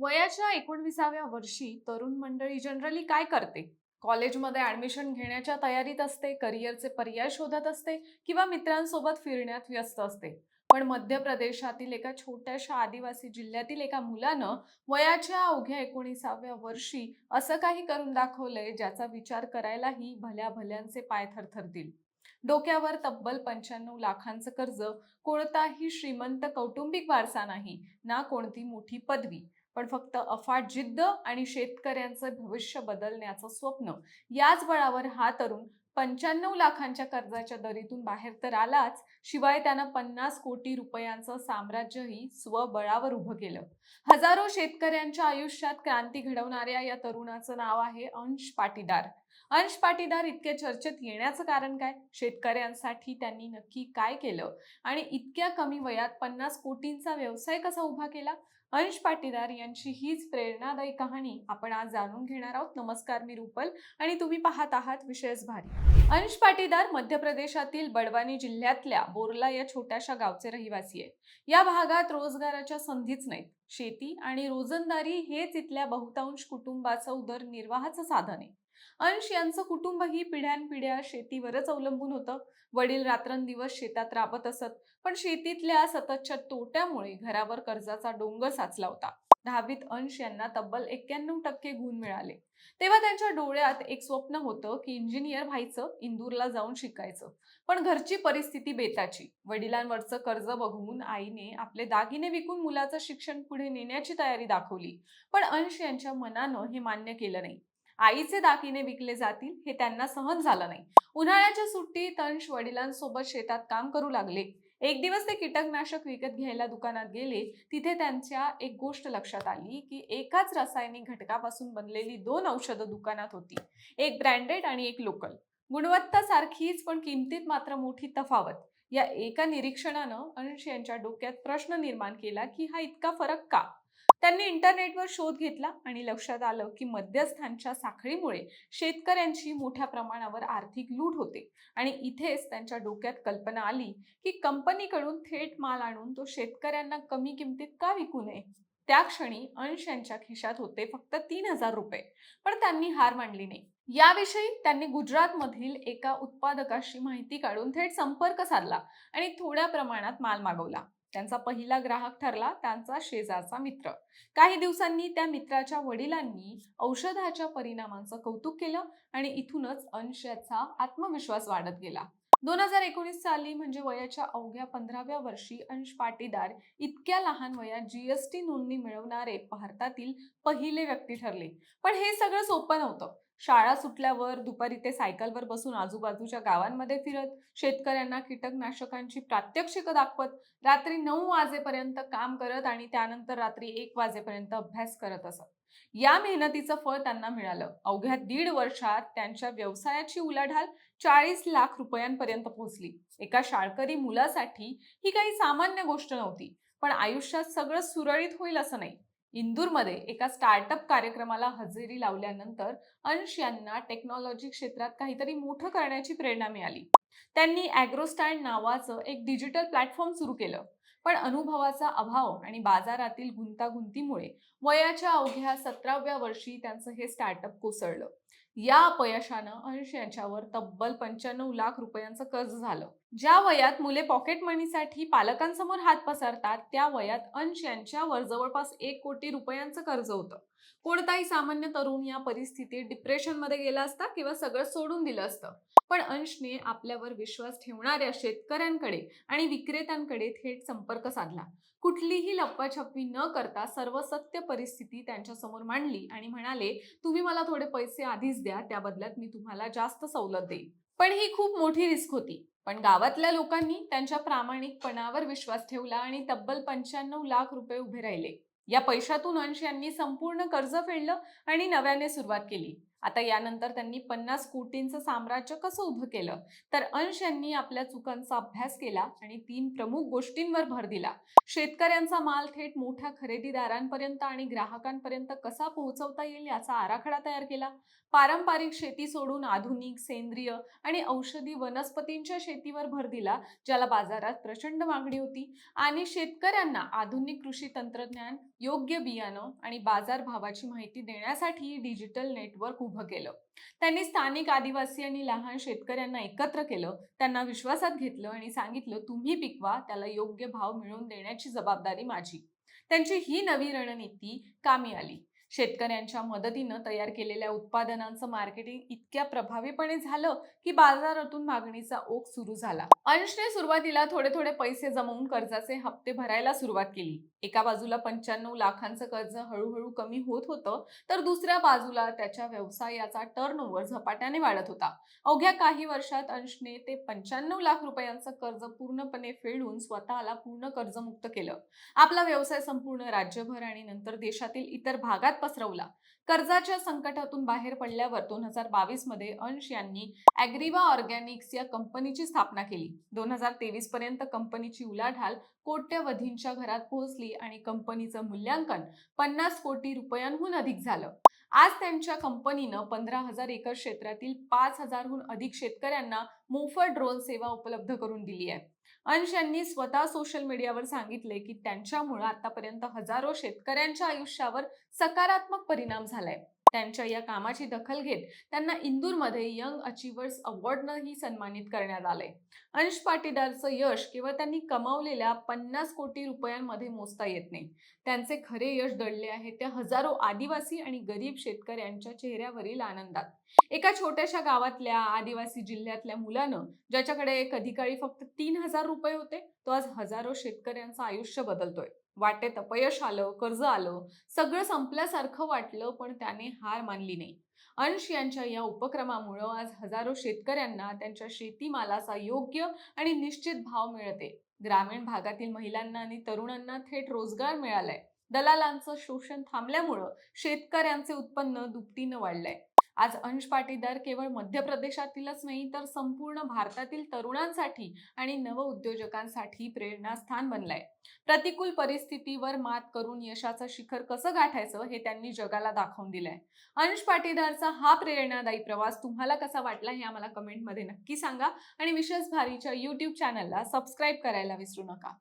वयाच्या 19व्या वर्षी तरुण मंडळी जनरली काय करते? कॉलेजमध्ये ऍडमिशन घेण्याच्या तयारीत असते, करिअरचे पर्याय शोधत असते किंवा मित्रांसोबत फिरण्यात व्यस्त असते. पण मध्य प्रदेशातील एका छोट्याशा आदिवासी जिल्ह्यातील एका मुलानं वयाच्या अवघ्या 19व्या वर्षी असं काही करून दाखवलंय ज्याचा विचार करायलाही भल्या भल्यांचे पाय थरथरतील. डोक्यावर तब्बल 95 लाखांचं कर्ज, कोणताही श्रीमंत कौटुंबिक वारसा नाही, ना कोणती मोठी पदवी, पण फक्त अफाट जिद्द आणि शेतकऱ्यांचं भविष्य बदलण्याचं स्वप्न. याच बळावर हा तरुण 95 लाखांच्या कर्जाच्या दरीतून बाहेर तर आलाच, शिवाय त्यानं 50 कोटी रुपयांचं साम्राज्यही स्वबळावर उभं केलं. हजारो शेतकऱ्यांच्या आयुष्यात क्रांती घडवणाऱ्या या तरुणाचं नाव आहे अंश पाटीदार. अंश पाटीदार इतके चर्चेत येण्याचं कारण काय? शेतकऱ्यांसाठी त्यांनी नक्की काय केलं आणि इतक्या कमी वयात 50 कोटींचा व्यवसाय कसा उभा केला? अंश पाटीदार यांची हीच प्रेरणादायी कहाणी आपण आज जाणून घेणार आहोत. नमस्कार, मी रुपल आणि तुम्ही पाहत आहात विशेष भारी. अंश पाटीदार मध्य प्रदेशातील बडवानी जिल्ह्यातल्या बोरला या छोट्याशा गावचे रहिवासी आहे. या भागात रोजगाराच्या संधीच नाहीत. शेती आणि रोजंदारी हेच इथल्या बहुतांश कुटुंबाचं उदरनिर्वाहाचं साधन आहे. अंश यांचं कुटुंबही पिढ्यानपिढ्या शेतीवरच अवलंबून होतं. वडील रात्रंदिवस शेतात राबत असत, पण शेतीतल्या सततच्या तोट्यामुळे घरावर कर्जाचा डोंगर साचला होता. 10वीत अंश यांना तब्बल 91% गुण मिळाले. तेव्हा त्यांच्या डोळ्यात एक स्वप्न होतं की इंजिनियर व्हायचं, इंदूरला जाऊन शिकायचं. पण घरची परिस्थिती बेताची. वडिलांवरचं कर्ज बघून आईने आपले दागिने विकून मुलाचं शिक्षण पुढे नेण्याची तयारी दाखवली. पण अंश यांच्या मनानं हे मान्य केलं नाही. आईचे दागिने विकले जातील हे त्यांना सहन झालं नाही. उन्हाळ्याच्या सुट्टीत अंश वडिलांसोबत शेतात काम करू लागले. एक दिवस ते कीटकनाशक विकत घ्यायला दुकानात गेले. तिथे त्यांच्या एक गोष्ट लक्षात आली की एकाच रासायनिक घटकापासून बनलेली दोन औषधं दुकानात होती. एक ब्रँडेड आणि एक लोकल. गुणवत्ता सारखीच, पण किमतीत मात्र मोठी तफावत. या एका निरीक्षणानं अंश यांच्या डोक्यात प्रश्न निर्माण केला की हा इतका फरक का? त्यांनी इंटरनेटवर शोध घेतला आणि लक्षात आलं की मध्यस्थांच्या साखळीमुळे शेतकऱ्यांची मोठ्या प्रमाणावर आर्थिक लूट होते. आणि इथेच त्यांच्या डोक्यात कल्पना आली की कंपनीकडून थेट माल आणून तो शेतकऱ्यांना कमी किमतीत का विकू नये? त्या क्षणी अंश यांच्या खिशात होते फक्त 3000 रुपये. पण त्यांनी हार मानली नाही. याविषयी त्यांनी गुजरातमधील एका उत्पादकाशी माहिती काढून थेट संपर्क साधला आणि थोड्या प्रमाणात माल मागवला. त्यांचा पहिला ग्राहक ठरला त्यांचा शेजारचा मित्र. काही दिवसांनी त्या मित्राच्या वडिलांनी औषधाच्या परिणामांचं कौतुक केलं आणि इथूनच अंश याचा आत्मविश्वास वाढत गेला. 2019 साली, म्हणजे वयाच्या अवघ्या 15व्या वर्षी, अंश पाटीदार इतक्या लहान वयात जीएसटी नोंदणी मिळवणारे भारतातील पहिले व्यक्ती ठरले. पण हे सगळं सोपं नव्हतं. शाळा सुटल्यावर दुपारी ते सायकलवर बसून आजूबाजूच्या गावांमध्ये फिरत, शेतकऱ्यांना कीटकनाशकांची प्रात्यक्षिकं दाखवत, रात्री 9 वाजेपर्यंत काम करत आणि त्यानंतर रात्री 1 वाजेपर्यंत अभ्यास करत असत. या मेहनतीचं फळ त्यांना मिळालं. अवघ्या 1.5 वर्षात त्यांच्या व्यवसायाची उलाढाल 40 लाख रुपयांपर्यंत पोहोचली. एका शाळकरी मुलासाठी ही काही सामान्य गोष्ट नव्हती. पण आयुष्यात सगळं सुरळीत होईल असं नाही. इंदूरमध्ये एका स्टार्टअप कार्यक्रमाला हजेरी लावल्यानंतर अंश यांना टेक्नॉलॉजी क्षेत्रात काहीतरी मोठं करण्याची प्रेरणा मिळाली. त्यांनी ॲग्रोस्टँड नावाचं एक डिजिटल प्लॅटफॉर्म सुरू केलं. पण अनुभवाचा अभाव आणि बाजारातील गुंतागुंतीमुळे वयाच्या अवघ्या 17व्या वर्षी त्यांचं हे स्टार्टअप कोसळलं. या अपयशानं अंश यांच्यावर तब्बल 95 लाख रुपयांचं कर्ज झालं. ज्या वयात मुले पॉकेट मनीसाठी पालकांसमोर हात पसरतात, त्या वयात अंश यांच्यावर जवळपास 1 कोटी रुपयांचं कर्ज होतं. कोणताही सामान्य तरुण या परिस्थितीत डिप्रेशनमध्ये गेला असता किंवा सगळं सोडून दिलं असतं. पण अंशने आपल्यावर विश्वास ठेवणाऱ्या शेतकऱ्यांकडे आणि विक्रेत्यांकडे थेट संपर्क साधला. कुठलीही लपवाछपवी न करता सर्व सत्य परिस्थिती त्यांच्या समोर मांडली आणि म्हणाले, तुम्ही मला थोडे पैसे आधीच द्या, त्या बदल्यात मी तुम्हाला जास्त सवलत देईन. पण ही खूप मोठी रिस्क होती. पण गावातल्या लोकांनी त्यांच्या प्रामाणिकपणावर विश्वास ठेवला आणि तब्बल 95 लाख रुपये उभे राहिले. या पैशातून अंश यांनी संपूर्ण कर्ज फेडलं आणि नव्याने सुरुवात केली. आता यानंतर त्यांनी 50 कोटींचं साम्राज्य कसं उभं केलं, तर अंश यांनी आपल्या चुकांचा अभ्यास केला आणि 3 प्रमुख गोष्टींवर भर दिला. शेतकऱ्यांचा माल थेट मोठ्या खरेदीदारांपर्यंत आणि ग्राहकांपर्यंत कसा पोहोचवता येईल याचा आराखडा तयार केला. पारंपरिक शेती सोडून आधुनिक, सेंद्रिय आणि औषधी वनस्पतींच्या शेतीवर भर दिला, ज्याला बाजारात प्रचंड मागणी होती. आणि शेतकऱ्यांना आधुनिक कृषी तंत्रज्ञान, योग्य बियाणं आणि बाजारभावाची माहिती देण्यासाठी डिजिटल नेटवर्क उभं केलं. त्यांनी स्थानिक आदिवासी आणि लहान शेतकऱ्यांना एकत्र केलं, त्यांना विश्वासात घेतलं आणि सांगितलं, तुम्ही पिकवा, त्याला योग्य भाव मिळवून देण्याची जबाबदारी माझी. त्यांची ही नवी रणनीती कामी आली. शेतकऱ्यांच्या मदतीनं तयार केलेल्या उत्पादनांचं मार्केटिंग इतक्या प्रभावीपणे झालं की बाजारातून मागणीचा ओघ सुरू झाला. अंशने सुरुवातीला थोडे थोडे पैसे जमवून कर्जाचे हप्ते भरायला सुरुवात केली. एका बाजूला 95 लाखांचं कर्ज हळूहळू कमी होत होतं, तर दुसऱ्या बाजूला त्याच्या व्यवसायाचा टर्नओव्हर झपाट्याने वाढत होता. अवघ्या काही वर्षात अंशने ते 95 लाख रुपयांचं कर्ज पूर्णपणे फेडून स्वतःला पूर्ण कर्जमुक्त केलं. आपला व्यवसाय संपूर्ण राज्यभर आणि नंतर देशातील इतर भागात पसरवला. कर्जाच्या संकटातून बाहेर पडल्यावर 2022 मध्ये अंश यांनी ॲग्रीवा ऑर्गॅनिक्स या कंपनीची स्थापना केली. 2023 पर्यंत कंपनीची उलाढाल कोट्यवधींच्या घरात पोहोचली आणि कंपनीचं मूल्यांकन 50 कोटी रुपयांहून अधिक झालं. आज त्यांच्या कंपनीनं 15,000 एकर क्षेत्रातील 5,000हून अधिक शेतकऱ्यांना मोफत ड्रोन सेवा उपलब्ध करून दिली आहे. अंश यांनी स्वतः सोशल मीडियावर सांगितले की त्यांच्यामुळे आतापर्यंत हजारो शेतकऱ्यांच्या आयुष्यावर सकारात्मक परिणाम झालाय. त्यांच्या या कामाची दखल घेत त्यांना इंदूरमध्ये यंग अचिव्हर्स अवॉर्डनंही सन्मानित करण्यात आलंय. अंश पाटीदारचं यश केवळ त्यांनी कमावलेल्या 50 कोटी रुपयांमध्ये मोजता येत नाही. त्यांचे खरे यश दडले आहे त्या हजारो आदिवासी आणि गरीब शेतकऱ्यांच्या चेहऱ्यावरील आनंदात. एका छोट्याशा गावातल्या आदिवासी जिल्ह्यातल्या मुलानं, ज्याच्याकडे कधी काळी फक्त 3,000 रुपये होते, तो आज हजारो शेतकऱ्यांचं आयुष्य बदलतोय. वाटेत अपयश आलं, कर्ज आलं, सगळं संपल्यासारखं वाटलं, पण त्याने हार मानली नाही. अंश यांच्या या उपक्रमामुळे आज हजारो शेतकऱ्यांना त्यांच्या शेतीमालाचा योग्य आणि निश्चित भाव मिळते. ग्रामीण भागातील महिलांना आणि तरुणांना थेट रोजगार मिळालाय. दलालांचं शोषण थांबल्यामुळं शेतकऱ्यांचे उत्पन्न दुपटीनं वाढलंय. आज अंश पाटीदार केवळ मध्य प्रदेशातीलच नाही, तर संपूर्ण भारतातील तरुणांसाठी आणि नवउद्योजकांसाठी प्रेरणास्थान बनलाय. प्रतिकूल परिस्थितीवर मात करून यशाचं शिखर कसं गाठायचं हे त्यांनी जगाला दाखवून दिलंय. अंश पाटीदारचा हा प्रेरणादायी प्रवास तुम्हाला कसा वाटला हे आम्हाला कमेंटमध्ये नक्की सांगा आणि विशेष भारीच्या YouTube चॅनलला सबस्क्राईब करायला विसरू नका.